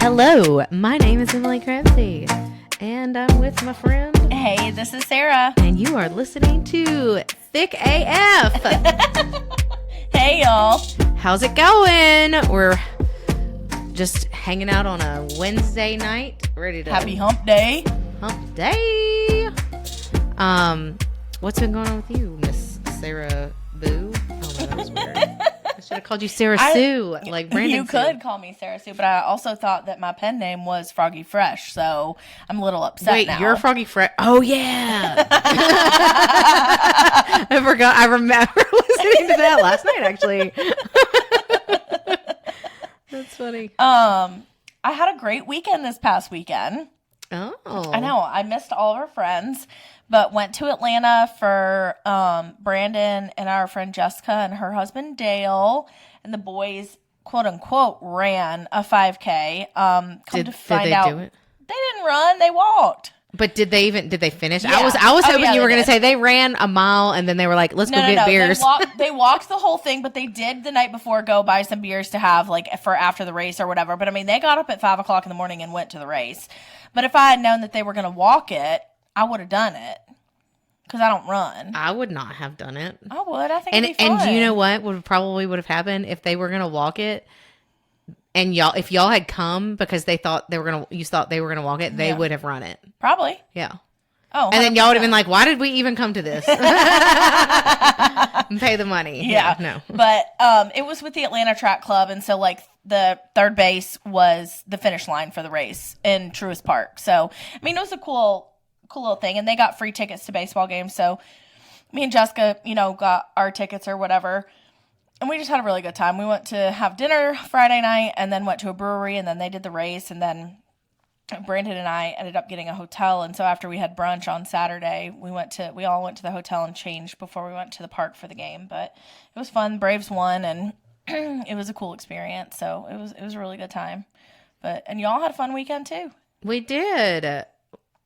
Hello, my name is Emily Crabsey, and I'm with my friend. Hey, this is Sarah. And you are listening to Thick AF. Hey, y'all. How's it going? We're just hanging out on a Wednesday night, ready to... Happy hump day. Hump day. What's been going on with you, Miss Sarah Boo? Oh my God, that was weird. I should have called you Sarah Sue, like Brandon. You could call me Sarah Sue, but I also thought that my pen name was Froggy Fresh, so I'm a little upset now. Wait, you're Froggy Fresh? Oh, yeah. I forgot. I remember listening to that last night, actually. That's funny. I had a great weekend this past weekend. Oh. I know. I missed all of our friends, but went to Atlanta for Brandon and our friend Jessica and her husband Dale, and the boys, quote unquote, ran a 5K. Did they do it? They didn't run, they walked. But did they finish? Yeah. I was hoping you were going to say they ran a mile and then they were like, let's go get beers. They walked the whole thing, but they did the night before go buy some beers to have like for after the race or whatever. But I mean, they got up at 5:00 in the morning and went to the race. But if I had known that they were going to walk it, I would have done it. Because I don't run. I would not have done it. I would. I think it'd be fun. And do you know what would have happened if they were going to walk it? And if y'all had come because you thought they were going to walk it, they would have run it. Probably. Yeah. Oh, 100%. And then y'all would have been like, why did we even come to this? And pay the money. Yeah. No. But it was with the Atlanta Track Club. And so like the third base was the finish line for the race in Truist Park. So, I mean, it was a cool little thing. And they got free tickets to baseball games. So me and Jessica, got our tickets or whatever. And we just had a really good time. We went to have dinner Friday night and then went to a brewery and then they did the race. And then Brandon and I ended up getting a hotel. And so after we had brunch on Saturday, we all went to the hotel and changed before we went to the park for the game. But it was fun. Braves won and it was a cool experience. So it was a really good time. And y'all had a fun weekend too. We did.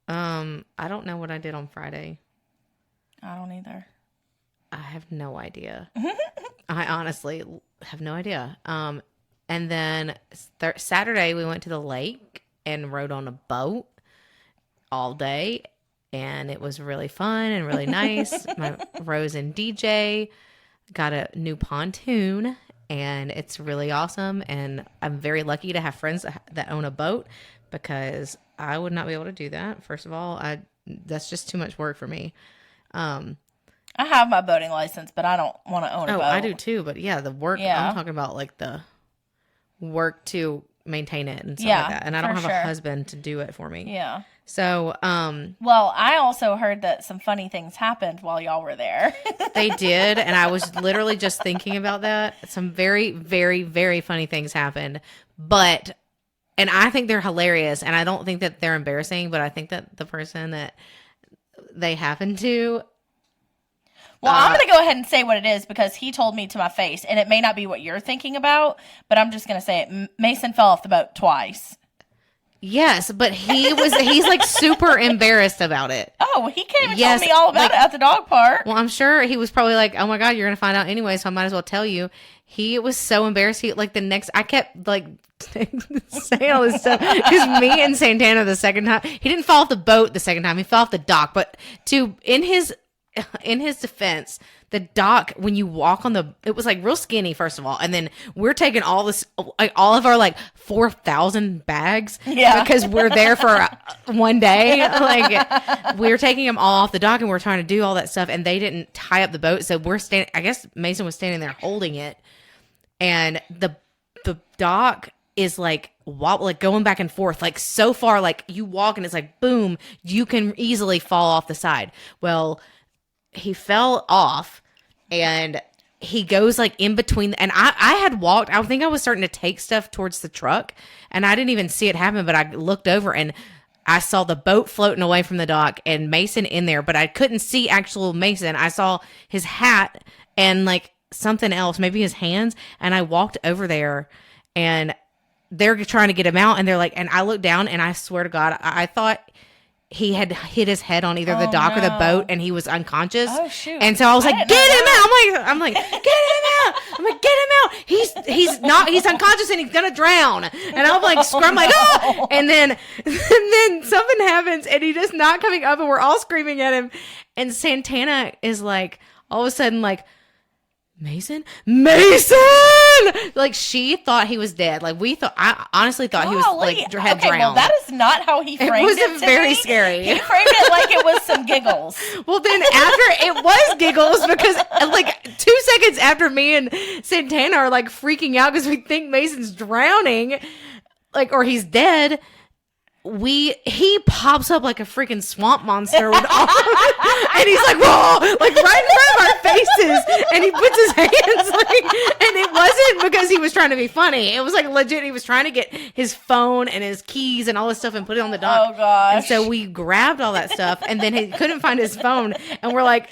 I don't know what I did on Friday. I don't either. I have no idea. I honestly have no idea. And then Saturday we went to the lake and rode on a boat all day. And it was really fun and really nice. My Rose and DJ got a new pontoon and it's really awesome. And I'm very lucky to have friends that own a boat because I would not be able to do that. First of all, that's just too much work for me. I have my boating license, but I don't want to own a boat. I do too, but yeah, the work, I'm talking about like the work to maintain it and stuff like that. And I don't have a husband to do it for me. Yeah. So, well, I also heard that some funny things happened while y'all were there. They did. And I was literally just thinking about that. Some very, very, very funny things happened, and I think they're hilarious and I don't think that they're embarrassing, but I think that the person that they happen to, well, I'm going to go ahead and say what it is because he told me to my face, and it may not be what you're thinking about, but I'm just going to say it. Mason fell off the boat twice. Yes, but he's like super embarrassed about it. Oh, he came and told me all about it at the dog park. Well, I'm sure he was probably like, oh my God, you're going to find out anyway, so I might as well tell you. He was so embarrassed. I kept like saying all this stuff because me and Santana the second time, he didn't fall off the boat the second time, he fell off the dock, but in his defense, the dock, when you walk on it was like real skinny, first of all. And then we're taking all this, like all of our like 4,000 bags because we're there for one day. Like we're taking them all off the dock and we're trying to do all that stuff. And they didn't tie up the boat. So we're standing, I guess Mason was standing there holding it. And the dock is like going back and forth, like so far, like you walk and it's like, boom, you can easily fall off the side. Well, he fell off and he goes like in between. And I had walked, I think I was starting to take stuff towards the truck and I didn't even see it happen, but I looked over and I saw the boat floating away from the dock and Mason in there, but I couldn't see actual Mason. I saw his hat and like something else, maybe his hands. And I walked over there and they're trying to get him out. And they're like, and I looked down and I swear to God, I thought he had hit his head on either the dock or the boat and he was unconscious. Oh shoot. And so I was like, get him out. I'm like, get him I'm like, get him out. He's unconscious and he's gonna drown. And I'm like, I'm like, oh. And then something happens and he's just not coming up and we're all screaming at him. And Santana is like, all of a sudden, like, Mason! Like, she thought he was dead. Like, I honestly thought he was, like, had drowned. Well, that is not how he framed it. It was very scary. He framed it like it was some giggles. Well, then after it was giggles because, like, 2 seconds after me and Santana are, like, freaking out because we think Mason's drowning, like, or he's dead. He pops up like a freaking swamp monster with all and he's like, whoa, like right in front of our faces, and he puts his hands like, and it wasn't because he was trying to be funny. It was like legit. He was trying to get his phone and his keys and all this stuff and put it on the dock. Oh gosh! And so we grabbed all that stuff, and then he couldn't find his phone, and we're like,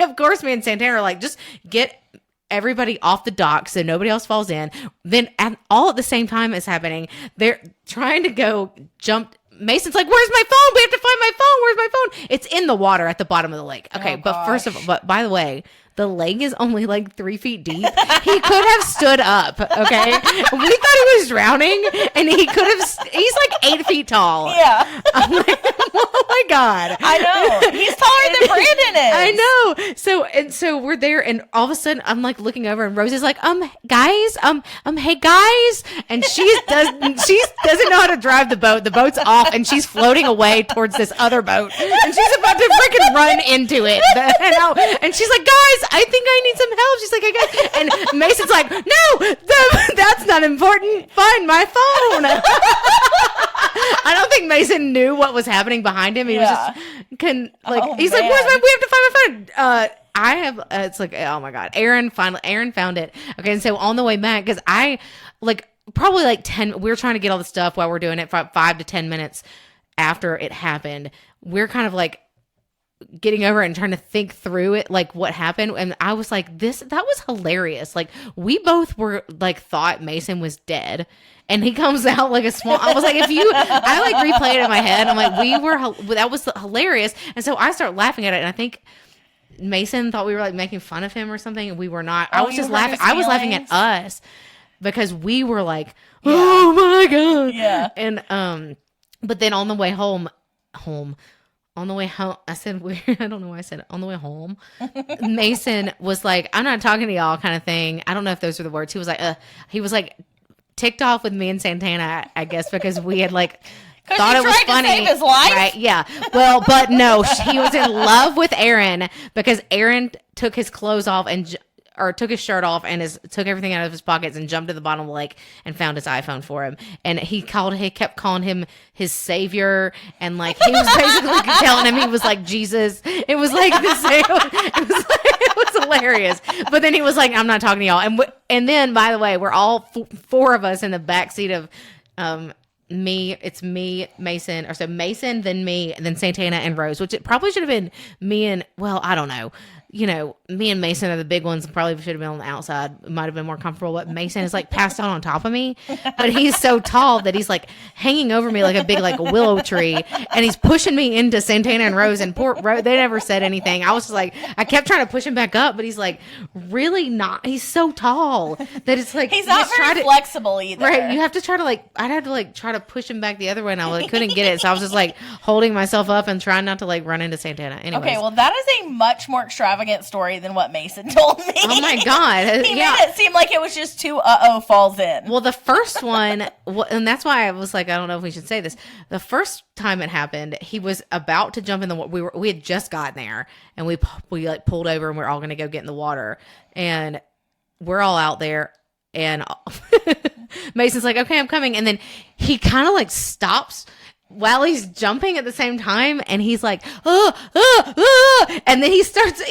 of course, me and Santana are like, just get everybody off the dock so nobody else falls in. Then all at the same time is happening, they're trying to go jump. Mason's like, where's my phone? We have to find my phone. Where's my phone? It's in the water at the bottom of the lake. Okay, but by the way, the lake is only like 3 feet deep. He could have stood up, okay? We thought he was drowning, and he could have, he's like 8 feet tall. Yeah. I'm like, oh my God. I know. He's taller than Brandon is. I know. So we're there, and all of a sudden, I'm like looking over, and Rose is like, guys, hey guys. And she doesn't know how to drive the boat. The boat's off, and she's floating away towards this other boat, and she's about to freaking run into it. And she's like, guys, I think I need some help. She's like, I got, and Mason's like, no, that's not important. Find my phone. I don't think Mason knew what was happening behind him. He was just he's like, where's my? We have to find my phone. I have. It's like, oh my God, Aaron found it. Okay, and so on the way back, because I like probably like 10. We were trying to get all the stuff while we're doing it. 5 to 10 minutes after it happened, we're kind of like getting over it and trying to think through it, like what happened. And I was like, that was hilarious. Like, we both were like, thought Mason was dead, and he comes out like a small, I was like, I like replayed it in my head. I'm like, that was hilarious. And so I start laughing at it. And I think Mason thought we were like making fun of him or something. And we were not. I was just laughing. I was laughing at us because we were like, oh my God. Yeah. And, but then on the way home, on the way home, I said weird. I don't know why I said it. On the way home, Mason was like, I'm not talking to y'all kind of thing. I don't know if those were the words. He was like ticked off with me and Santana, I guess, because we had like thought it was funny. To save his life? Right? Yeah. Well, but no, he was in love with Aaron because Aaron took his clothes off or took his shirt off and took everything out of his pockets and jumped to the bottom of the lake and found his iPhone for him. And he kept calling him his savior. And like, he was basically telling him he was like Jesus. It was like the same. It was hilarious. But then he was like, I'm not talking to y'all. And then, by the way, we're all four of us in the backseat of, it's me, Mason, Mason, then me, and then Santana and Rose, which it probably should have been me and, well, I don't know. You know, me and Mason are the big ones. Probably should have been on the outside. It might have been more comfortable. But Mason is like passed out on top of me. But he's so tall that he's like hanging over me like a big like willow tree. And he's pushing me into Santana and Rose. And poor Rose, they never said anything. I was just like, I kept trying to push him back up. But he's like really not. He's so tall that it's like. He's not very flexible either. Right. You have to try to like, I'd have to like try to push him back the other way. And I like, couldn't get it. So I was just like holding myself up and trying not to like run into Santana. Anyways. Okay. Well, that is a much more extravagant story than what Mason told me. Oh my God. He made it seem like it was just two falls in. Well, the first one, and that's why I was like, I don't know if we should say this. The first time it happened, he was about to jump in the water. We had just gotten there, and we like pulled over, and we're all going to go get in the water, and we're all out there, and Mason's like, okay, I'm coming. And then he kind of like stops while he's jumping at the same time, and he's like, and then he's like, no.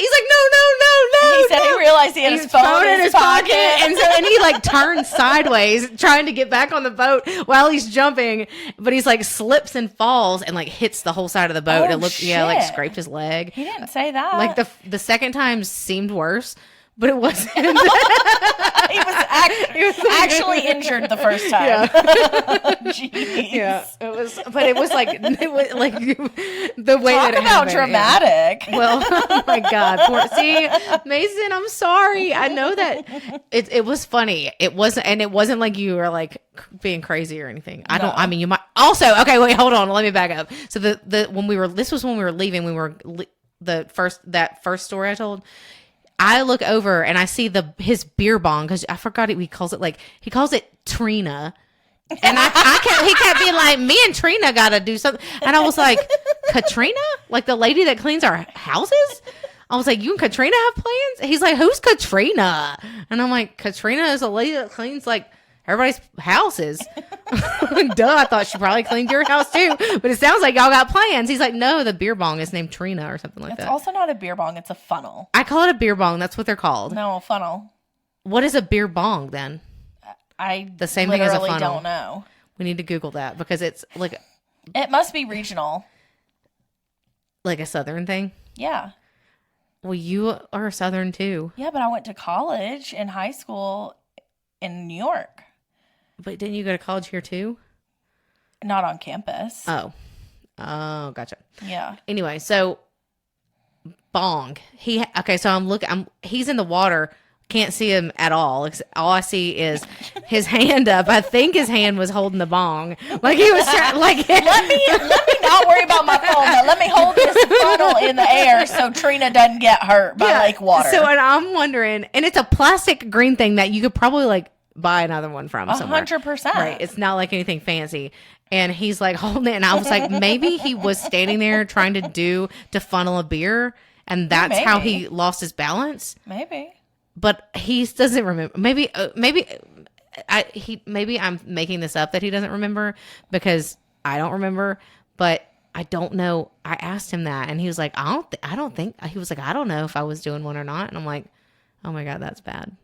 He said he realized he had his phone in his pocket. And so he like turns sideways trying to get back on the boat while he's jumping, but he's like slips and falls and like hits the whole side of the boat. Oh, it looked, shit. like scraped his leg. He didn't say that. Like the second time seemed worse, but it wasn't. He was actually injured the first time. Yeah. Jeez. Yeah, it was like the way Talk that it about happened. dramatic. Yeah. Well, oh my God, see, Mason, I'm sorry. I know that it was funny. It wasn't like you were like being crazy or anything. I mean, you might also. Okay, wait, hold on. Let me back up. So this was when we were leaving. That first story I told. I look over and I see his beer bong because I forgot he calls it Trina. And he kept being like, me and Trina got to do something. And I was like, Katrina? Like the lady that cleans our houses? I was like, you and Katrina have plans? He's like, who's Katrina? And I'm like, Katrina is a lady that cleans like everybody's houses. Duh, I thought she probably cleaned your house too. But it sounds like y'all got plans. He's like, no, the beer bong is named Trina or something like that. It's also not a beer bong. It's a funnel. I call it a beer bong. That's what they're called. No, a funnel. What is a beer bong then? The same thing as a funnel. Don't know. We need to Google that because it's like... It must be regional. Like a Southern thing? Yeah. Well, you are Southern too. Yeah, but I went to college and high school in New York. But didn't you go to college here too? Not on campus. Oh, gotcha. Yeah. Anyway, so bong. He's in the water. Can't see him at all. All I see is his hand up. I think his hand was holding the bong. Like he was trying, like let me not worry about my phone though. Let me hold this funnel in the air so Trina doesn't get hurt by lake water. So and I'm wondering, and it's a plastic green thing that you could probably like buy another one from somewhere. 100%. Right. It's not like anything fancy. And he's like holding it, and I was like, maybe he was standing there trying to funnel a beer, and that's how he lost his balance. Maybe. But he doesn't remember. Maybe I'm making this up that he doesn't remember because I don't remember. But I don't know. I asked him that, and he was like, I don't think. He was like, I don't know if I was doing one or not. And I'm like, oh my God, that's bad.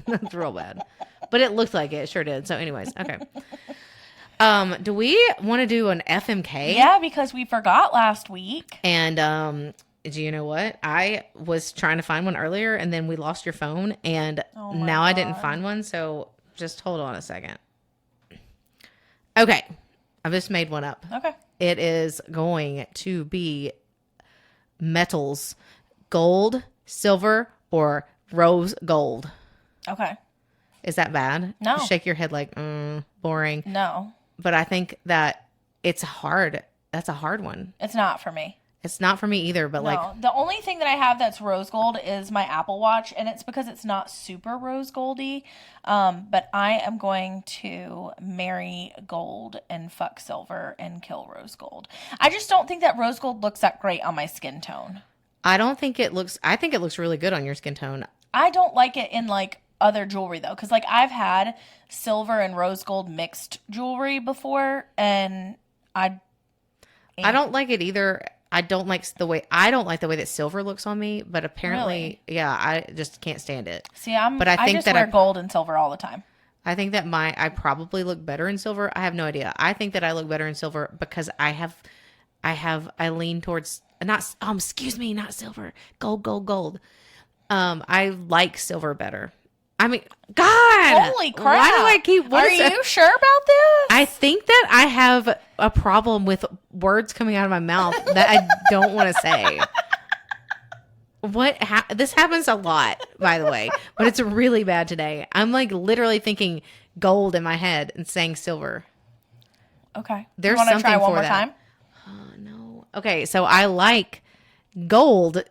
That's real bad. But it looked like it sure did. So, anyways, okay. Do we want to do an FMK? Yeah, because we forgot last week. And do you know what? I was trying to find one earlier, and then we lost your phone, and now I didn't find one, so just hold on a second. Okay. I've just made one up. Okay. It is going to be metals, gold, silver, or rose gold. Okay. Is that bad? No. You shake your head like, boring. No. But I think that it's hard. That's a hard one. It's not for me. It's not for me either, but like... The only thing that I have that's rose gold is my Apple Watch, and it's because it's not super rose goldy. But I am going to marry gold and fuck silver and kill rose gold. I just don't think that rose gold looks that great on my skin tone. I think it looks really good on your skin tone. I don't like it in like other jewelry though, because like I've had silver and rose gold mixed jewelry before, and I don't like it either. I don't like the way that silver looks on me, but apparently, yeah, I just can't stand it. See, I wear gold and silver all the time. I think that I probably look better in silver. I have no idea. I think that I look better in silver because I lean towards not silver, gold. I like silver better. I mean, God, holy crap! Why do I keep? Are you sure about this? I think that I have a problem with words coming out of my mouth that I don't want to say. This happens a lot, by the way, but it's really bad today. I'm like literally thinking gold in my head and saying silver. Okay. There's you something try one for more that. time? Oh no. Okay, so I like gold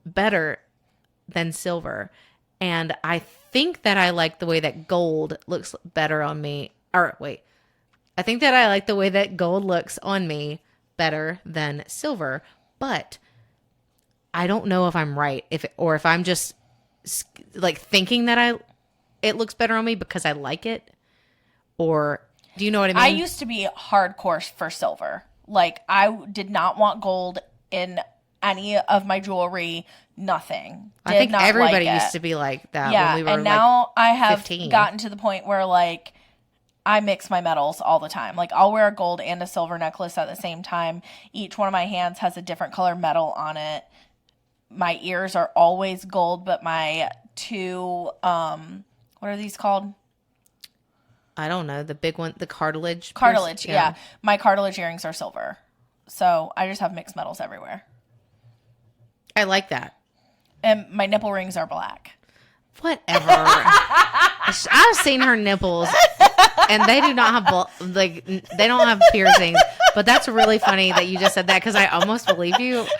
better than silver, and I think that I like the way that gold looks better on me. I think that I like the way that gold looks on me better than silver, but I don't know if I'm right or if I'm just like thinking that it looks better on me because I like it, or do you know what I mean? I used to be hardcore for silver. Like I did not want gold in any of my jewelry, nothing. I think everybody used to be like that when we were and now I have 15. gotten to the point where like I mix my metals all the time. Like I'll wear a gold and a silver necklace at the same time. Each one of my hands has a different color metal on it. my ears are always gold, but my two, what are these called? I don't know. The big one, the cartilage. Cartilage, yeah. My cartilage earrings are silver. So I just have mixed metals everywhere. I like that. And my nipple rings are black. Whatever. I've seen her nipples, and they do not have they don't have piercings. But that's really funny that you just said that because I almost believe you. She's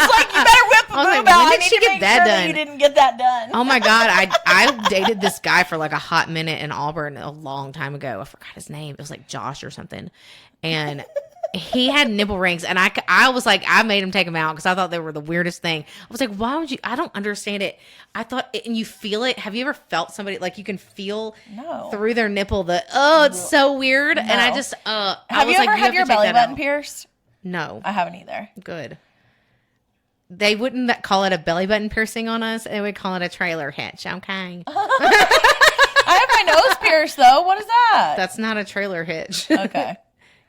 like, you better whip a boob out. I need to make sure that you didn't get that done. Oh my God. I dated this guy for like a hot minute in Auburn a long time ago. I forgot his name. It was like Josh or something. And he had nipple rings. And I was like, I made him take them out because I thought they were the weirdest thing. I was like, why would you? I don't understand it. I thought, and you feel it. Have you ever felt somebody like you can feel through their nipple it's so weird. No. And I just, have you ever had your belly button pierced? No. I haven't either. Good. They wouldn't call it a belly button piercing on us. They would call it a trailer hitch. Okay. I have my nose pierced though. What is that? That's not a trailer hitch. Okay.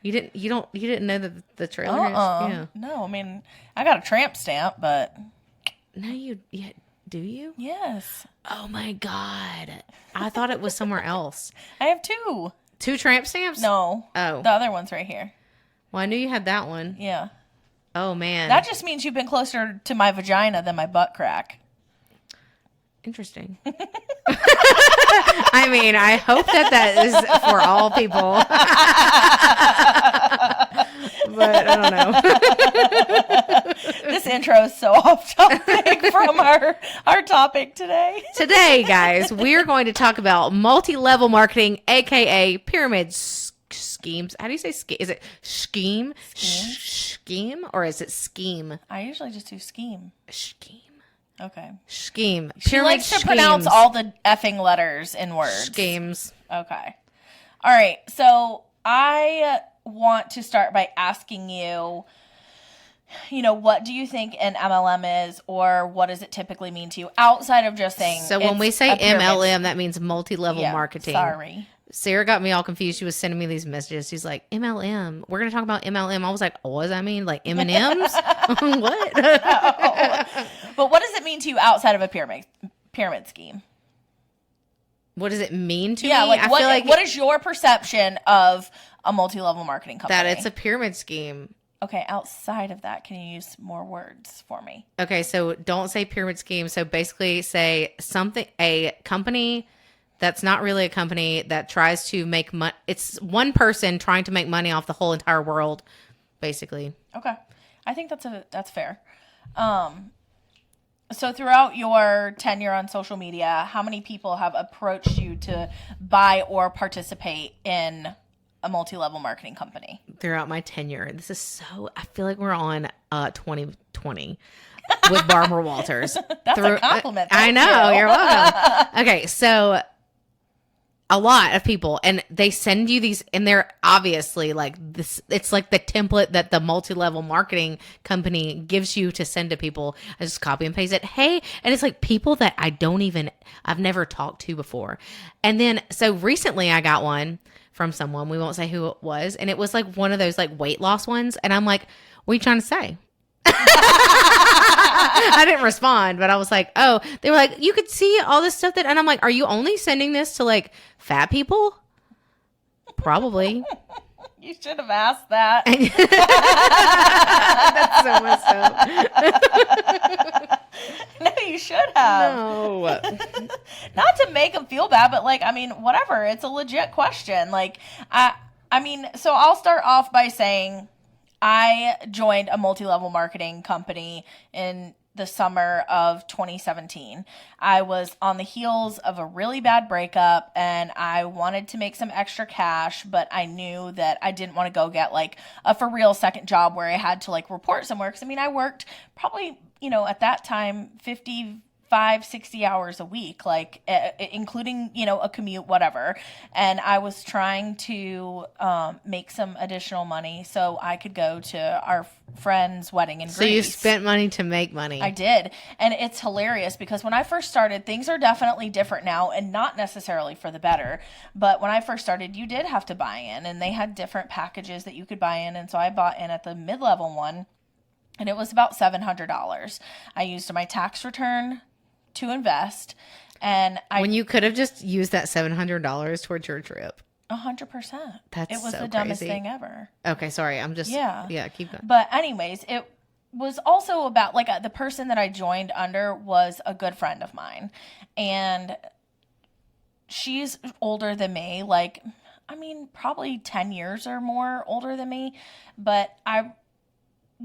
You didn't know that the trailer hitch? Yeah. No, I mean, I got a tramp stamp, but no, do you? Yes. Oh my God. I thought it was somewhere else. I have two. Two tramp stamps? No. Oh. The other one's right here. Well, I knew you had that one. Yeah. Oh, man. That just means you've been closer to my vagina than my butt crack. Interesting. I mean, I hope that is for all people. But I don't know. This intro is so off topic from our topic today. Today, guys, we're going to talk about multi-level marketing, a.k.a. pyramid schemes. How do you say scheme? Is it scheme? Scheme? Or is it scheme? I usually just do scheme. Scheme. Okay. Scheme. She likes to pronounce all the effing letters in words. Schemes. Okay. All right. So I want to start by asking you, what do you think an MLM is, or what does it typically mean to you outside of just saying? So when we say MLM, that means multi-level marketing. Sorry. Sarah got me all confused. She was sending me these messages. She's like, MLM. We're going to talk about MLM. I was like, what does that mean? Like M&Ms? What? No. But what does it mean to you outside of a pyramid scheme? What does it mean to me? Yeah, like what is your perception of a multi-level marketing company? That it's a pyramid scheme. Okay, outside of that, can you use more words for me? Okay, so don't say pyramid scheme. So basically say a company that's not really a company that tries to make money. It's one person trying to make money off the whole entire world, basically. Okay. I think that's fair. So throughout your tenure on social media, how many people have approached you to buy or participate in a multi-level marketing company? Throughout my tenure. This is so, I feel like we're on 2020 with Barbara Walters. That's a compliment. I know. You're welcome. Okay, so a lot of people, and they send you these, and they're obviously like this. It's like the template that the multi-level marketing company gives you to send to people. I just copy and paste it. Hey, and it's like people that I've never talked to before. And then, so recently I got one from someone, we won't say who it was, and it was like one of those like weight loss ones. And I'm like, what are you trying to say? I didn't respond, but I was like, oh, they were like, you could see all this stuff and I'm like, are you only sending this to like fat people? Probably. You should have asked that. That's so messed up. No, you should have. No. Not to make them feel bad, but like, I mean, whatever. It's a legit question. Like, I mean, so I'll start off by saying I joined a multi-level marketing company in the summer of 2017. I was on the heels of a really bad breakup and I wanted to make some extra cash, but I knew that I didn't want to go get like a for real second job where I had to like report somewhere. Cause I mean, I worked probably, at that time, 60 hours a week, like including, a commute, whatever. And I was trying to make some additional money so I could go to our friend's wedding in Greece. So you spent money to make money. I did. And it's hilarious because when I first started, things are definitely different now and not necessarily for the better. But when I first started, you did have to buy in and they had different packages that you could buy in. And so I bought in at the mid-level one. and it was about $700. I used my tax return to invest, and when you could have just used that $700 towards your trip. 100%. That's It was so the dumbest crazy. thing ever. Okay, sorry. I'm just yeah. Keep going. But anyways, it was also about like the person that I joined under was a good friend of mine, and she's older than me. Like, I mean, probably 10 years or more older than me, but I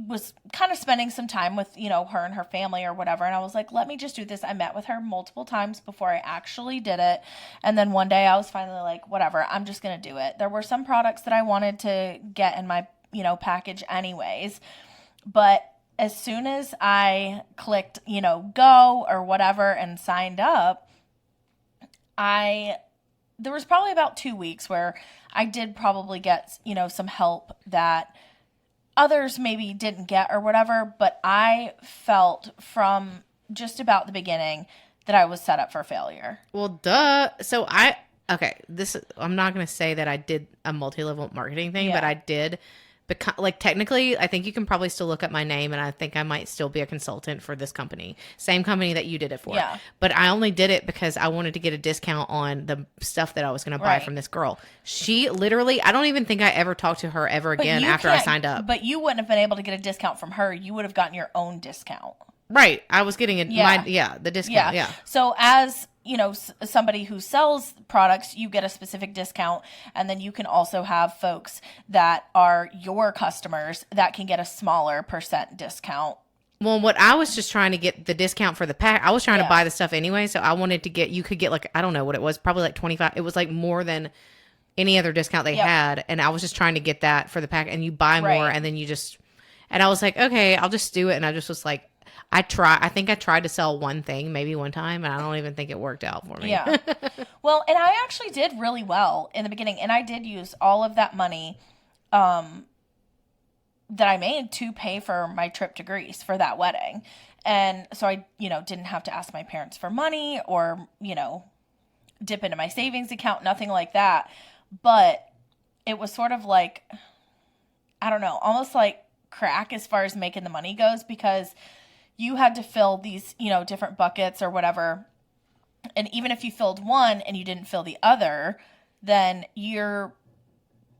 was kind of spending some time with, her and her family or whatever. And I was like, let me just do this. I met with her multiple times before I actually did it. And then one day I was finally like, whatever, I'm just going to do it. There were some products that I wanted to get in my, package anyways. But as soon as I clicked, go or whatever and signed up, there was probably about 2 weeks where I did probably get, some help that others maybe didn't get or whatever, but I felt from just about the beginning that I was set up for failure. Well, duh. So I'm not going to say that I did a multi-level marketing thing, but I did. Like, technically, I think you can probably still look up my name, and I think I might still be a consultant for this company. Same company that you did it for. Yeah. But I only did it because I wanted to get a discount on the stuff that I was going to buy from this girl. She literally, I don't even think I ever talked to her ever again after I signed up. But you wouldn't have been able to get a discount from her. You would have gotten your own discount. Right. I was getting the discount. Yeah. So as, somebody who sells products, you get a specific discount. And then you can also have folks that are your customers that can get a smaller % discount. Well, what I was just trying to get the discount for the pack. I was trying to buy the stuff anyway. So I wanted to you could get like, I don't know what it was, probably like 25. It was like more than any other discount they had. And I was just trying to get that for the pack, and you buy more and then and I was like, okay, I'll just do it. And I just was like, I think I tried to sell one thing maybe one time, and I don't even think it worked out for me. Yeah. Well, and I actually did really well in the beginning, and I did use all of that money that I made to pay for my trip to Greece for that wedding. And so I, didn't have to ask my parents for money or, dip into my savings account, nothing like that. But it was sort of like, I don't know, almost like crack as far as making the money goes, because you had to fill these, different buckets or whatever. And even if you filled one and you didn't fill the other, then your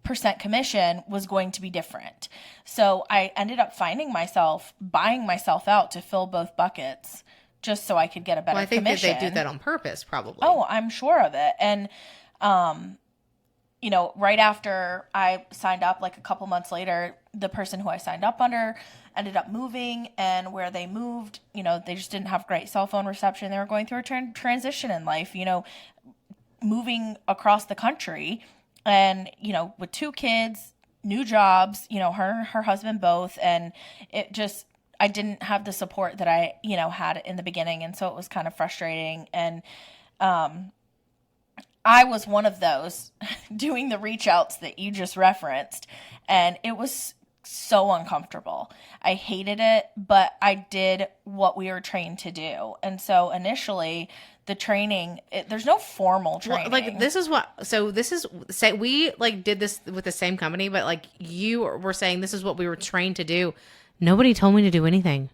% commission was going to be different. So I ended up finding myself buying myself out to fill both buckets just so I could get a better commission. I think that they do that on purpose, probably. Oh, I'm sure of it. And, right after I signed up, like a couple months later, the person who I signed up under ended up moving, and where they moved, they just didn't have great cell phone reception. They were going through a transition in life, moving across the country, and, with 2 kids, new jobs, her and her husband both, and I didn't have the support that I, had in the beginning, and so it was kind of frustrating, and, I was one of those doing the reach outs that you just referenced, and it was so uncomfortable. I hated it, but I did what we were trained to do. And so initially the training, there's no formal training. Well, we like did this with the same company, but like you were saying, this is what we were trained to do. Nobody told me to do anything.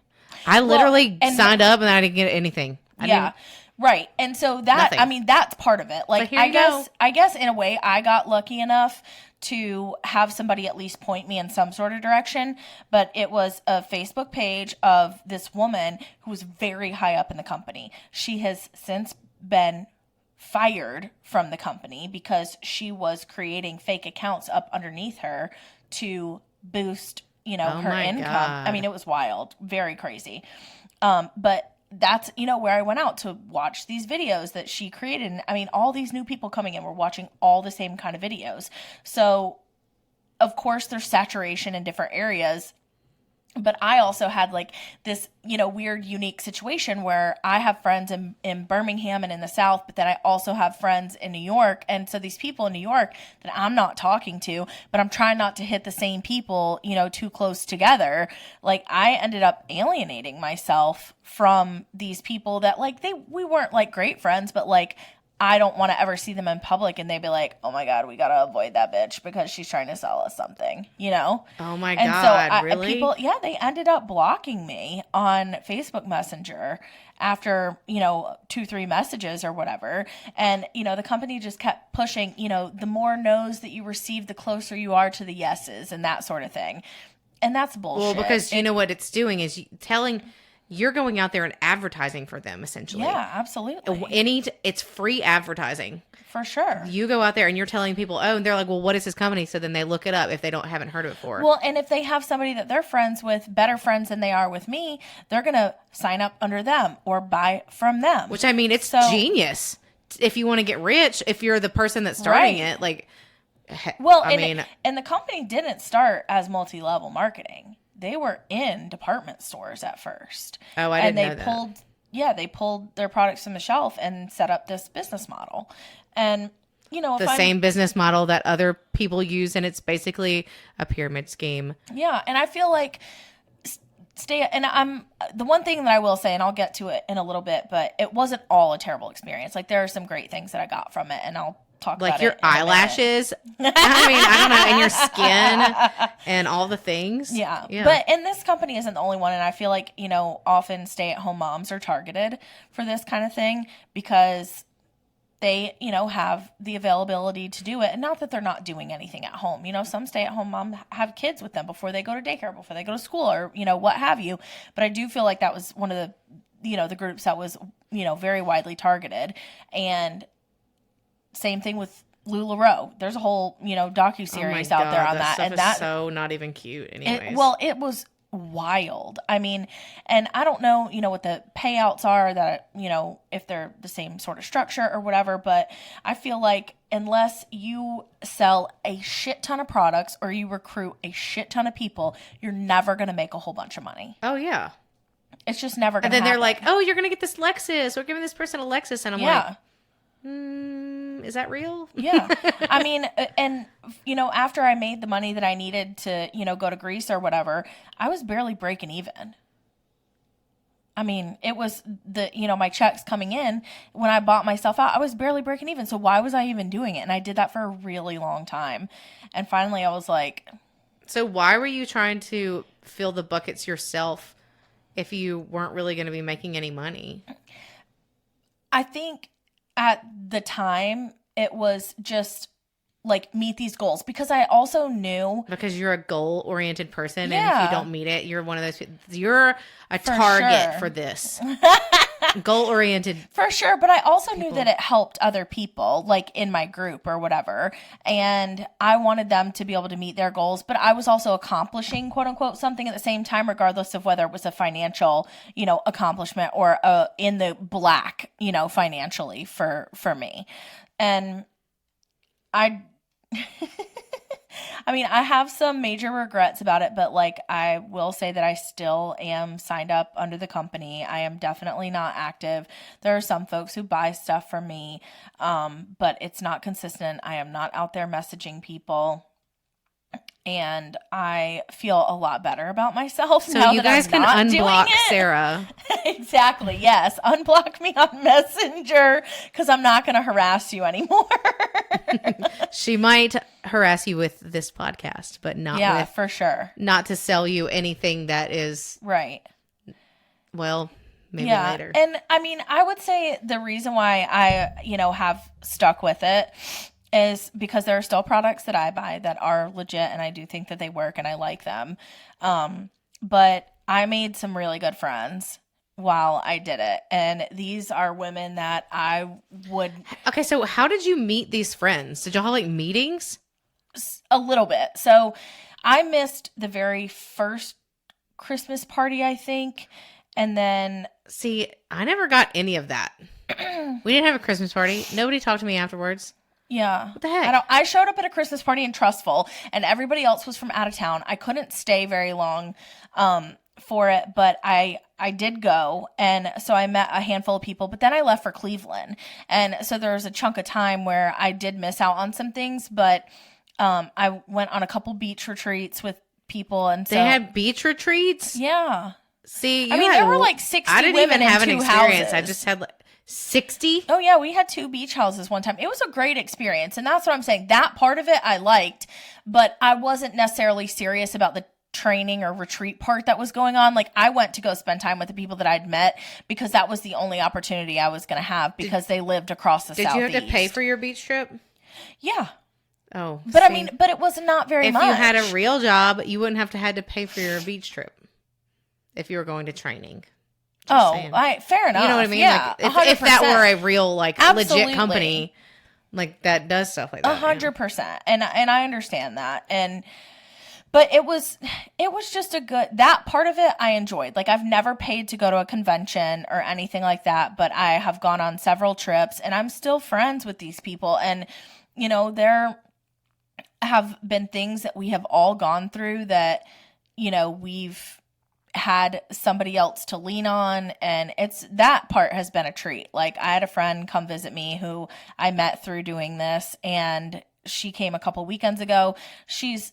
I literally signed up and I didn't get anything. Right. And so that's part of it. Like, I guess in a way I got lucky enough to have somebody at least point me in some sort of direction, but it was a Facebook page of this woman who was very high up in the company. She has since been fired from the company because she was creating fake accounts up underneath her to boost, her income. God. I mean, it was wild, very crazy. But that's, where I went out to watch these videos that she created. And I mean, all these new people coming in were watching all the same kind of videos. So, of course, there's saturation in different areas. But I also had like this, weird, unique situation where I have friends in Birmingham and in the South, but then I also have friends in New York. And so these people in New York that I'm not talking to, but I'm trying not to hit the same people, too close together. Like, I ended up alienating myself from these people that, like, we weren't like great friends, but like I don't want to ever see them in public and they'd be like, oh my God, we got to avoid that bitch because she's trying to sell us something, you know? Oh my And God, really? people, they ended up blocking me on Facebook Messenger after, 2-3 messages or whatever. And, the company just kept pushing, the more no's that you receive, the closer you are to the yeses and that sort of thing. And that's bullshit. Well, because you know what it's doing is you're going out there and advertising for them, essentially. Yeah, absolutely. It's free advertising. For sure. You go out there and you're telling people, and they're like, well, what is this company? So then they look it up if they haven't heard of it before. Well, and if they have somebody that they're friends with, better friends than they are with me, they're going to sign up under them or buy from them. Which, I mean, it's genius. If you want to get rich, if you're the person that's starting it, like... Well, and the company didn't start as multi-level marketing. They were in department stores at first. Oh, I didn't know that. They pulled their products from the shelf and set up this business model. And, the same business model that other people use, and it's basically a pyramid scheme. Yeah, and I feel like I'm the one thing that I will say, and I'll get to it in a little bit, but it wasn't all a terrible experience. Like, there are some great things that I got from it, and I'll talk about it. Like your eyelashes, I don't know, and your skin and all the things. Yeah. And this company isn't the only one. And I feel like, often stay-at-home moms are targeted for this kind of thing because they, have the availability to do it. And not that they're not doing anything at home. Some stay-at-home moms have kids with them before they go to daycare, before they go to school or, what have you. But I do feel like that was one of the, the groups that was, very widely targeted. And same thing with LuLaRoe. There's a whole, docuseries out there on that. And that's so not even cute anyways. It was wild. I mean, and I don't know, what the payouts are that, if they're the same sort of structure or whatever, but I feel like unless you sell a shit ton of products or you recruit a shit ton of people, you're never going to make a whole bunch of money. Oh, yeah. It's just never going to happen. And then they're like, oh, you're going to get this Lexus. We're giving this person a Lexus. And I'm like... is that real? Yeah. I mean, and, after I made the money that I needed to, go to Greece or whatever, I was barely breaking even. I mean, it was my checks coming in when I bought myself out, I was barely breaking even. So why was I even doing it? And I did that for a really long time. And finally I was like. So why were you trying to fill the buckets yourself if you weren't really going to be making any money? I think at the time it was just like meet these goals because I also knew because you're a goal oriented person and if you don't meet it, you're one of those, you're a target for this goal oriented. For sure. But I also knew that it helped other people like in my group or whatever. And I wanted them to be able to meet their goals, but I was also accomplishing quote unquote something at the same time, regardless of whether it was a financial, accomplishment or in the black, financially for me. And I mean, I have some major regrets about it, but like I will say that I still am signed up under the company. I am definitely not active. There are some folks who buy stuff from me, but it's not consistent. I am not out there messaging people. And I feel a lot better about myself so now you that guys I'm can not unblock doing it. Sarah. Exactly. Yes. Unblock me on Messenger because I'm not going to harass you anymore. She might harass you with this podcast, but not for sure. Not to sell you anything that is right. Well, maybe later. And I mean, I would say the reason why I, have stuck with it is because there are still products that I buy that are legit and I do think that they work and I like them. But I made some really good friends while I did it. And these are women that I would. Okay. So how did you meet these friends? Did y'all have like meetings? A little bit. So I missed the very first Christmas party, I think. And then. See, I never got any of that. We didn't have a Christmas party. Nobody talked to me afterwards. Yeah. What the heck? I showed up at a Christmas party in Trustful and everybody else was from out of town. I couldn't stay very long for it, but I did go. And so I met a handful of people, but then I left for Cleveland. And so there was a chunk of time where I did miss out on some things, but I went on a couple beach retreats with people. And so they had beach retreats? Yeah. See, I mean, there were like 60 women in 2 houses. I just had 60? Oh, yeah, we had 2 beach houses one time. It was a great experience, and that's what I'm saying. That part of it I liked, but I wasn't necessarily serious about the training or retreat part that was going on. Like, I went to go spend time with the people that I'd met because that was the only opportunity I was going to have because they lived across the southeast. Did you have to pay for your beach trip? Yeah. Oh. But, I mean, but it was not very much. If you had a real job, you wouldn't have to had to pay for your beach trip if you were going to training. Fair enough. You know what I mean? Yeah, like if that were a real, like, Absolutely. legit company, like, that does stuff like that. 100%. And I understand that. But it was just that part of it I enjoyed. Like, I've never paid to go to a convention or anything like that, but I have gone on several trips and I'm still friends with these people. And, you know, there have been things that we have all gone through that, you know, we've had somebody else to lean on, and that part has been a treat. Like, I had a friend come visit me who I met through doing this, and she came a couple weekends ago. She's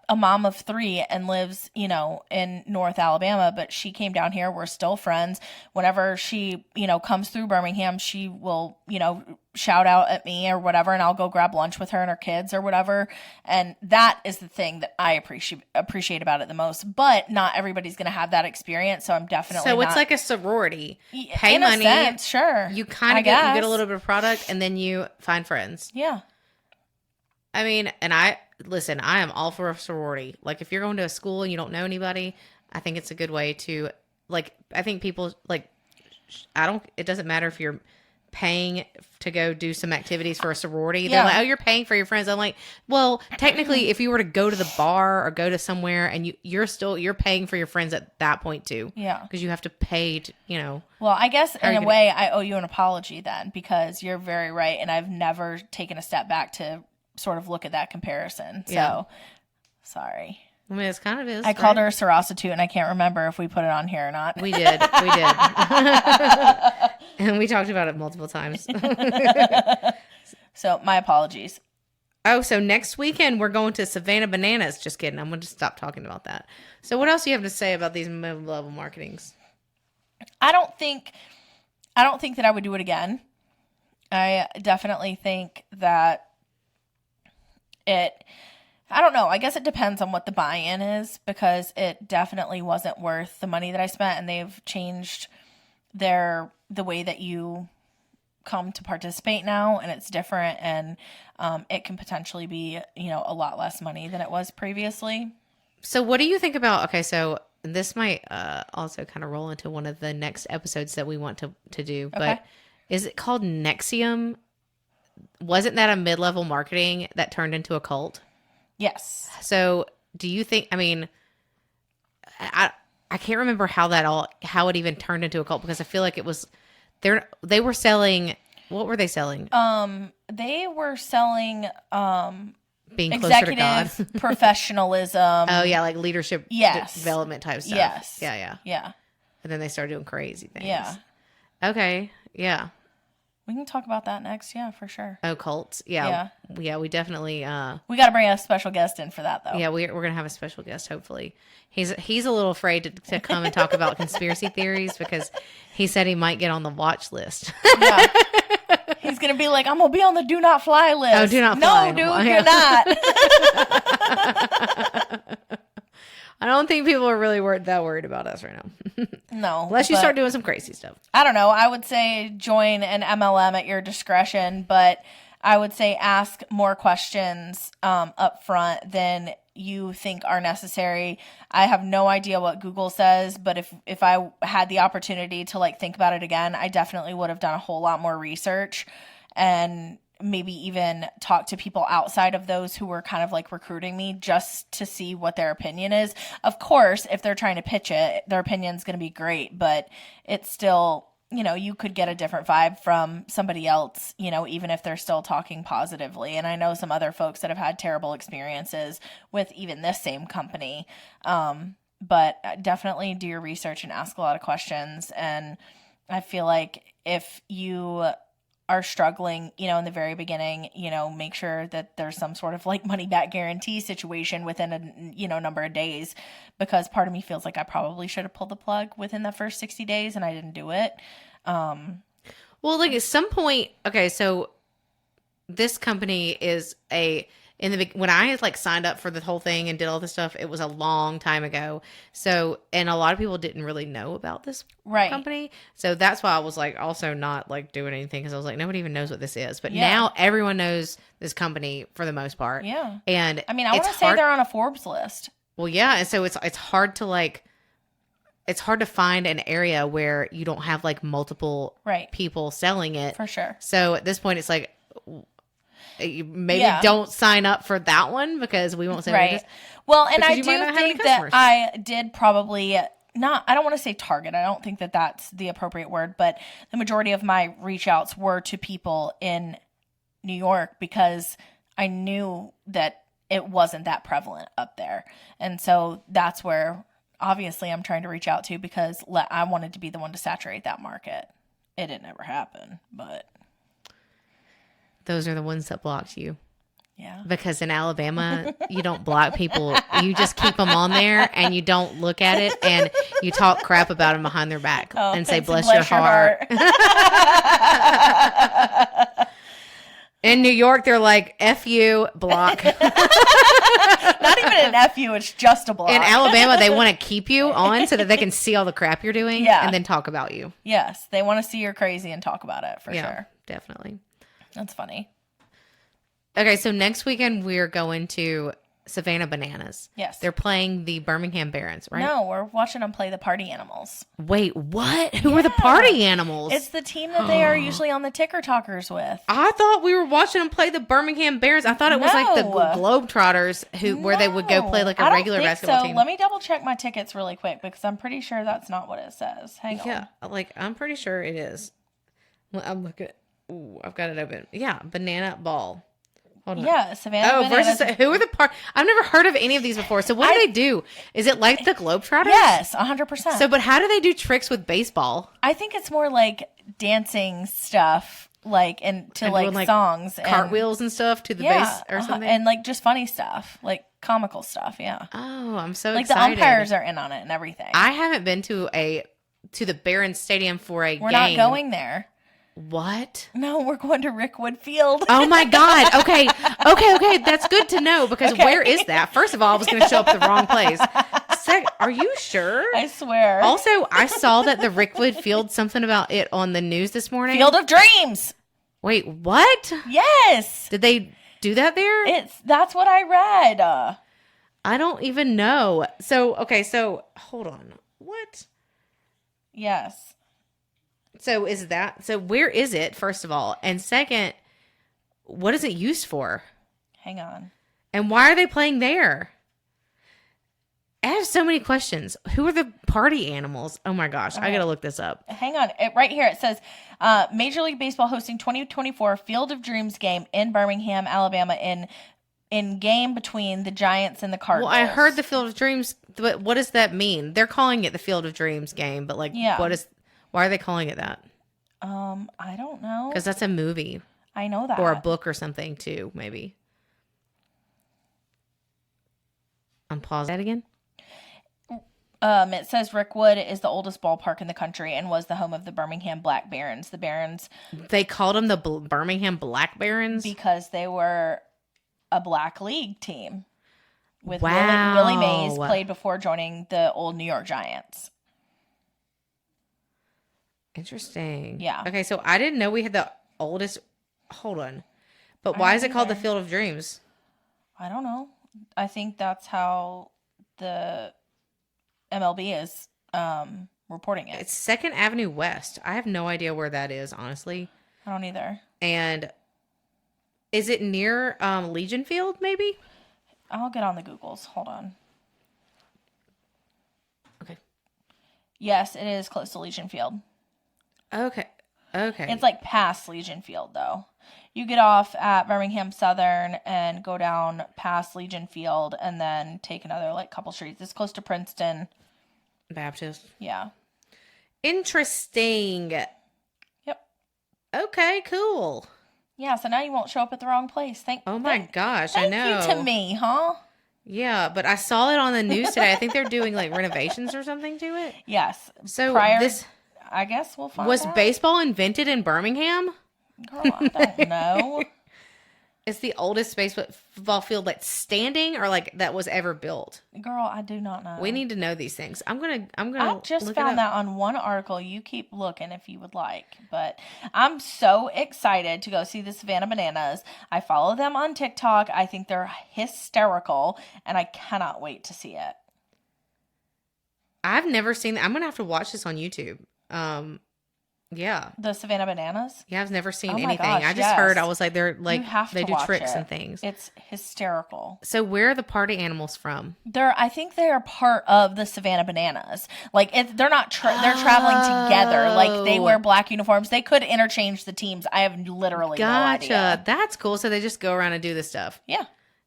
a mom of 3 and lives, you know, in North Alabama, but she came down here. We're still friends. Whenever she, you know, comes through Birmingham, she will, you know, shout out at me or whatever, and I'll go grab lunch with her and her kids or whatever. And that is the thing that I appreciate about it the most. But not everybody's going to have that experience, so I'm definitely it's like a sorority. Pay in a money, sense, sure. You kind of get a little bit of product, and then you find friends. Yeah. I mean, and I am all for a sorority. Like, if you're going to a school and you don't know anybody, I think it's a good way to, like, I think people, like, it doesn't matter if you're paying to go do some activities for a sorority. Yeah. They're like, oh, you're paying for your friends. I'm like, well, technically, if you were to go to the bar or go to somewhere and you're paying for your friends at that point too. Yeah. Because you have to pay to, you know. Well, I guess in a way I owe you an apology then, because you're very right. And I've never taken a step back to sort of look at that comparison. So, sorry. I mean, it's kind of is. I called her a sorositude, and I can't remember if we put it on here or not. We did. And we talked about it multiple times. So, my apologies. Oh, so next weekend we're going to Savannah Bananas. Just kidding. I'm going to stop talking about that. So what else do you have to say about these mid-level marketings? I don't think that I would do it again. I definitely think that I don't know. I guess it depends on what the buy-in is, because it definitely wasn't worth the money that I spent, and they've changed the way that you come to participate now, and it's different, and it can potentially be, you know, a lot less money than it was previously. So what do you think about, okay, so this might also kind of roll into one of the next episodes that we want to do, but is it called Nexium? Wasn't that a mid-level marketing that turned into a cult? Yes. So do you think, I mean, I can't remember how it even turned into a cult, because I feel like it was, they were selling, what were they selling? They were selling, being closer to God. Professionalism. Oh yeah. Like leadership development type stuff. Yes. Yeah. And then they started doing crazy things. Yeah. Okay. Yeah. We can talk about that next. Yeah, for sure. Oh, cults. Yeah. Yeah. We definitely, we got to bring a special guest in for that though. Yeah. We're going to have a special guest. Hopefully he's a little afraid to come and talk about conspiracy theories, because he said he might get on the watch list. Yeah. He's going to be like, I'm going to be on the do not fly list. Oh, do not fly. No, dude, you're not. I don't think people are really that worried about us right now. No. Unless you start doing some crazy stuff. I don't know. I would say join an MLM at your discretion, but I would say ask more questions up front than you think are necessary. I have no idea what Google says, but if I had the opportunity to like think about it again, I definitely would have done a whole lot more research and maybe even talk to people outside of those who were kind of like recruiting me, just to see what their opinion is. Of course, if they're trying to pitch it, their opinion's going to be great, but it's still, you know, you could get a different vibe from somebody else, you know, even if they're still talking positively. And I know some other folks that have had terrible experiences with even this same company. But definitely do your research and ask a lot of questions. And I feel like if you are struggling, you know, in the very beginning, you know, make sure that there's some sort of like money back guarantee situation within a, you know, number of days, because part of me feels like I probably should have pulled the plug within the first 60 days and I didn't do it. Well, Well, like at some point, okay, so this company is when I had like signed up for the whole thing and did all this stuff, it was a long time ago. So, and a lot of people didn't really know about this company. So that's why I was like also not like doing anything because I was like, nobody even knows what this is. But now everyone knows this company for the most part. Yeah. And I mean, I want to say they're on a Forbes list. Well, yeah. And so it's hard to like, it's hard to find an area where you don't have like multiple people selling it. For sure. So at this point, it's like, maybe don't sign up for that one because we won't say what it is. Well, and I do think that I did probably not, I don't want to say target. I don't think that that's the appropriate word, but the majority of my reach outs were to people in New York because I knew that it wasn't that prevalent up there. And so that's where obviously I'm trying to reach out to because I wanted to be the one to saturate that market. It didn't ever happen, but those are the ones that blocked you. Yeah. Because in Alabama, you don't block people. You just keep them on there and you don't look at it and you talk crap about them behind their back and say, bless your heart. In New York, they're like, F you, block. Not even an F you, it's just a block. In Alabama, they want to keep you on so that they can see all the crap you're doing and then talk about you. Yes, they want to see you're crazy and talk about it for sure. Definitely. That's funny. Okay, so next weekend we're going to Savannah Bananas. Yes. They're playing the Birmingham Barons, right? No, we're watching them play the Party Animals. Wait, what? Who are the Party Animals? It's the team that they are usually on the Ticker Talkers with. I thought we were watching them play the Birmingham Barons. I thought it was like the Globetrotters where they would go play like a regular basketball team. Let me double check my tickets really quick because I'm pretty sure that's not what it says. Hang on. Yeah, like I'm pretty sure it is. Well, I'm looking. Ooh, I've got it open. Yeah, Banana Ball. Hold on. Yeah, Savannah Bananas. Who are the I've never heard of any of these before. So what do they do? Is it like the Globetrotters? Yes, 100%. So, but how do they do tricks with baseball? I think it's more like dancing stuff, like and like songs, cartwheels and stuff to the base or something, and like just funny stuff, like comical stuff. Yeah. Oh, I'm so excited. Like the umpires are in on it and everything. I haven't been to the Barons Stadium for a game. We're not going there. What? No, we're going to Rickwood Field. Oh my God. Okay. That's good to know because where is that? First of all, I was going to show up at the wrong place. Are you sure? I swear. Also, I saw that the Rickwood Field, something about it on the news this morning. Field of Dreams. Wait, what? Yes. Did they do that there? That's what I read. I don't even know. So hold on. What? Yes. So where is it, first of all? And second, what is it used for? Hang on. And why are they playing there? I have so many questions. Who are the Party Animals? Oh my gosh, I gotta look this up. Hang on. Right here it says, Major League Baseball hosting 2024 Field of Dreams game in Birmingham, Alabama in game between the Giants and the Cardinals. Well, I heard the Field of Dreams, but what does that mean? They're calling it the Field of Dreams game, but why are they calling it that? I don't know. Because that's a movie. I know that. Or a book or something too, maybe. Unpause that again. It says Rickwood is the oldest ballpark in the country and was the home of the Birmingham Black Barons. The Barons. They called them the Birmingham Black Barons? Because they were a Black League team. With Willie Mays played before joining the old New York Giants. Interesting. Yeah. Okay, so I didn't know we had the oldest. Hold on. But why is it called the Field of Dreams? I don't know. I think that's how the MLB is reporting it. It's 2nd Avenue West. I have no idea where that is, honestly. I don't either. And is it near Legion Field, maybe? I'll get on the Googles. Hold on. Okay. Yes, it is close to Legion Field. Okay. It's like past Legion Field, though. You get off at Birmingham Southern and go down past Legion Field and then take another couple streets. It's close to Princeton Baptist. Yeah. Interesting. Yep. Okay, cool. Yeah, so now you won't show up at the wrong place. Oh my gosh, I know. Thank you to me, huh? Yeah, but I saw it on the news today. I think they're doing renovations or something to it. Yes. So I guess we'll find Was out. baseball invented in Birmingham? Girl, I don't know. It's the oldest baseball field like standing or like that was ever built. Girl, I do not know. We need to know these things. I'm gonna. I just look found that on one article. You keep looking if you would like. But I'm so excited to go see the Savannah Bananas. I follow them on TikTok. I think they're hysterical, and I cannot wait to see it. I've never seen. I'm gonna have to watch this on YouTube. Yeah. The Savannah Bananas? Yeah, I've never seen Oh my anything. gosh, I just yes. heard. I was like, they're like You have they to do watch tricks it. and things. It's hysterical. So where are the party animals from? I think they are part of the Savannah Bananas. Like they're not. They're traveling together. Like they wear black uniforms. They could interchange the teams. I have literally no idea. That's cool. So they just go around and do this stuff. Yeah.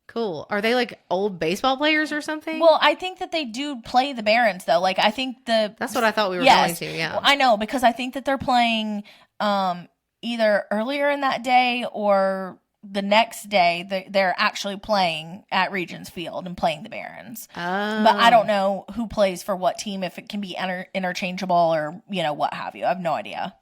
Cool. Are they like old baseball players or something? Well, I think that they do play the Barons though. Like I think that's what I thought we were going to. Yeah. Well, I know because I think that they're playing either earlier in that day or the next day. They're actually playing at Regions Field and playing the Barons. Oh. But I don't know who plays for what team, if it can be interchangeable or what have you. I have no idea.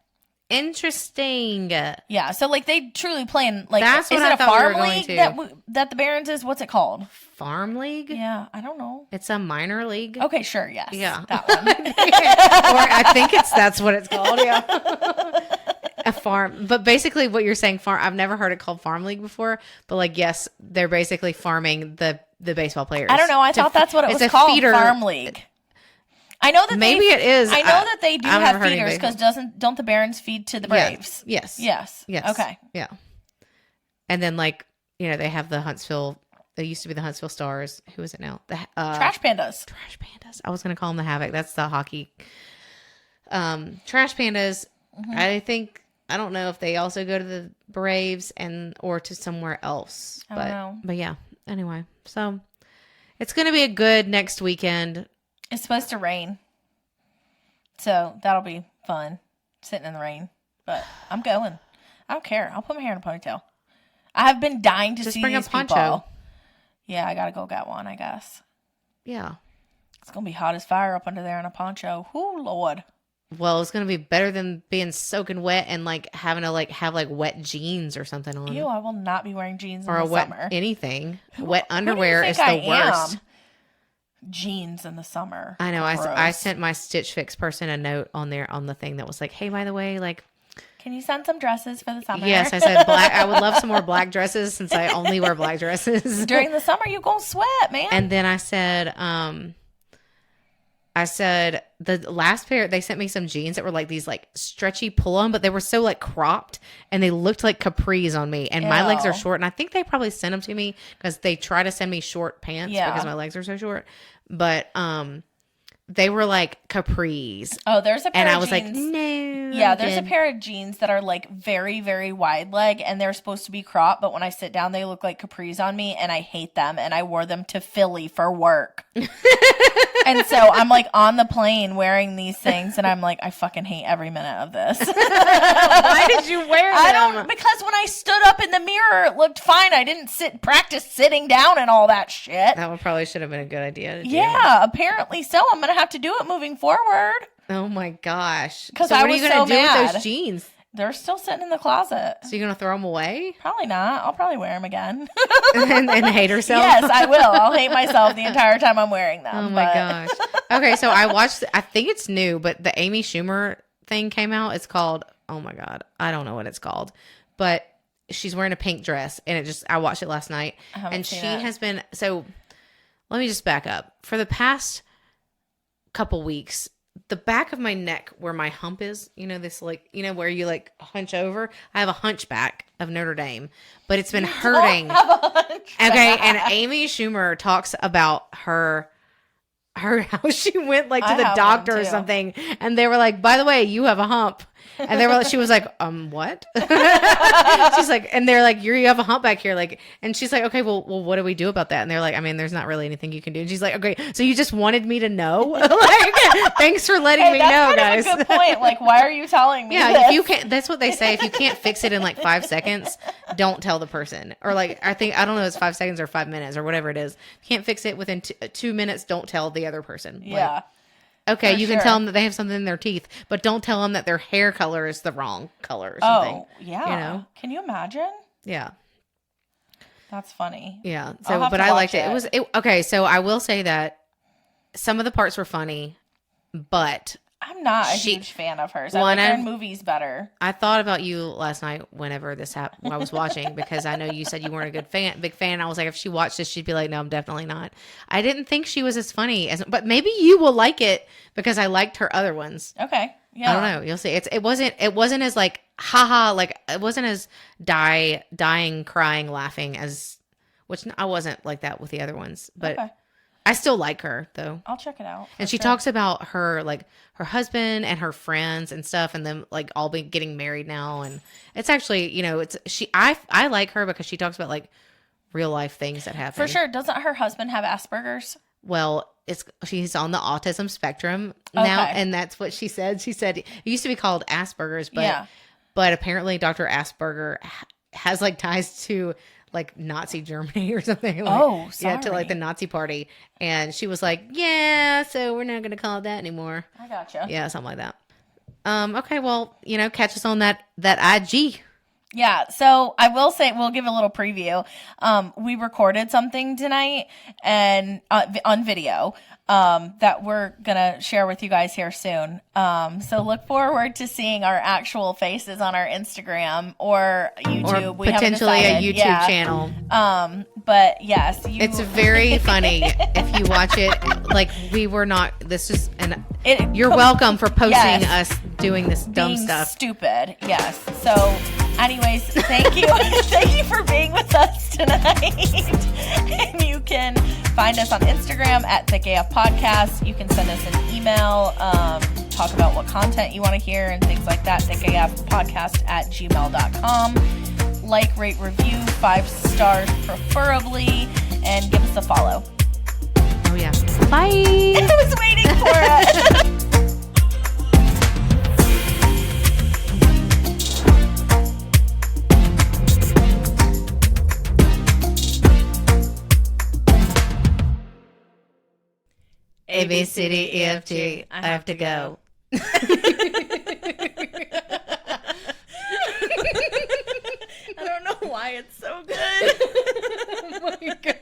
Interesting. Yeah, so like they truly play in like That's what is I it a thought we were farm going league to. that the Barons is? What's it called? Farm league? Yeah, I don't know. It's a minor league. Okay, sure, yes. Yeah. That one. Or I think that's what it's called. Yeah. A farm. But basically what you're saying farm, I've never heard it called farm league before, but like yes, they're basically farming the baseball players. I don't know. I thought that's what it was called, feeder, farm league. I know that maybe it is. I know that they do I've have never heard feeders anybody- because don't the Barons feed to the Braves? Yes. Yes. Okay. Yeah. And then like, they have the Huntsville, they used to be the Huntsville Stars. Who is it now? The Trash Pandas. Trash Pandas. I was going to call them the Havoc. That's the hockey. Trash Pandas. Mm-hmm. I don't know if they also go to the Braves or to somewhere else. I don't know. But yeah. Anyway, so it's going to be a good next weekend. It's supposed to rain. So that'll be fun. Sitting in the rain. But I'm going. I don't care. I'll put my hair in a ponytail. I have been dying to Just see bring a these poncho. people. Yeah, I gotta go get one, I guess. Yeah. It's gonna be hot as fire up under there in a poncho. Whoo, Lord. Well, it's going to be better than being soaking wet and like having to like have like wet jeans or something on. Ew, I will not be wearing jeans in Or the a wet summer. anything. Wet Who do you underwear think is the I worst. am? Jeans in the summer. I know. I Gross. sent my Stitch Fix person a note on the thing that was like, hey, by the way, like, Can you send some dresses for the summer? yes, I said black. I would love some more black dresses since I only wear black dresses. During the summer, you gonna sweat, man. And then I said the last pair, they sent me some jeans that were like these like stretchy pull on, but they were so like cropped and they looked like capris on me. And my legs are Ew. short. And I think they probably sent them to me because they try to send me short pants because my legs are so short. But they were like capris. Oh, there's a pair And of I was jeans. like, no. Yeah, I'm there's a good. pair of jeans that are like very, very wide leg and they're supposed to be cropped, but when I sit down, they look like capris on me and I hate them. And I wore them to Philly for work. And so I'm like on the plane wearing these things and I'm like, I fucking hate every minute of this. Why did you wear them? Because when I stood up in the mirror, it looked fine. I didn't practice sitting down and all that shit. That one probably should have been a good idea to do. Yeah, apparently so. I'm going to have to do it moving forward. Oh my gosh. 'Cause So I what are was you going to so do with mad. those jeans? They're still sitting in the closet. So you're going to throw them away Probably not. I'll probably wear them again. and hate herself? Yes, I will. I'll hate myself the entire time I'm wearing them. Oh my gosh. Okay, so I watched, I think it's new, but the Amy Schumer thing came out. It's called, oh my God, I don't know what it's called, but she's wearing a pink dress and I watched it last night. I haven't And seen she it. has been, so let me just back up. For the past couple weeks, the back of my neck where my hump is, this like, where you like hunch over. I have a hunchback of Notre Dame, but it's been hurting. Okay. And Amy Schumer talks about how she went like to I the have doctor one, or too. something. And they were like, by the way, you have a hump. And she was like, what? She's like, and they're like, you have a hump back here. Like, and she's like, okay, well, what do we do about that? And they're like, I mean, there's not really anything you can do. And she's like, okay, so you just wanted me to know? Like, thanks for letting me know, guys. That's kind of a good point. Like, why are you telling me Yeah, this? if you can't, that's what they say. If you can't fix it in like 5 seconds, don't tell the person. Or like, I don't know, it's 5 seconds or 5 minutes or whatever it is. If you can't fix it within 2 minutes, don't tell the other person. Yeah. okay, For you can sure. tell them that they have something in their teeth, but don't tell them that their hair color is the wrong color or something. Oh, yeah. You know? Can you imagine? Yeah. That's funny. Yeah. I'll So, have but to I watch liked it. Okay. So I will say that some of the parts were funny, but I'm not a She- huge fan of hers. I like her in movies better. I thought about you last night whenever this happened, when I was watching, because I know you said you weren't a big fan. I was like, if she watched this, she'd be like, no, I'm definitely not. I didn't think she was as funny but maybe you will like it because I liked her other ones. Okay. Yeah. I don't know. You'll see. It wasn't as like, haha, like it wasn't as dying, crying, laughing as, which I wasn't like that with the other ones, but Okay. I still like her though. I'll check it out. And she talks about her, like her husband and her friends and stuff, and them like all be getting married now. And it's actually, I like her because she talks about like real life things that happen. For sure. Doesn't her husband have Asperger's? Well, she's on the autism spectrum now, Okay. and that's what she said. She said it used to be called Asperger's, but Yeah. but apparently Dr. Asperger has like ties to like Nazi Germany or something. Like, Oh, yeah, to sorry. like the Nazi party. And she was like, yeah, so we're not going to call it that anymore. I gotcha. Yeah, something like that. Okay, well, catch us on that IG. Yeah, so I will say, we'll give a little preview. We recorded something tonight and on video that we're going to share with you guys here soon. So look forward to seeing our actual faces on our Instagram or YouTube. Or We haven't potentially a decided. YouTube channel. But yes, It's very funny if you watch it. Like, we were not, this is, and you're welcome for posting Yes. us doing this dumb being stuff. stupid. Yes. So anyways, thank you. Thank you for being with us tonight. And you can find us on Instagram at ThickAF Podcast. You can send us an email, talk about what content you want to hear and things like that. thickafpodcast@gmail.com. Like, rate, review, 5 stars preferably, and give us a follow. Oh, yeah. Bye. I was waiting for it. A, B, C, D, E, F, G. I have to go. I don't know why it's so good. Oh, my God.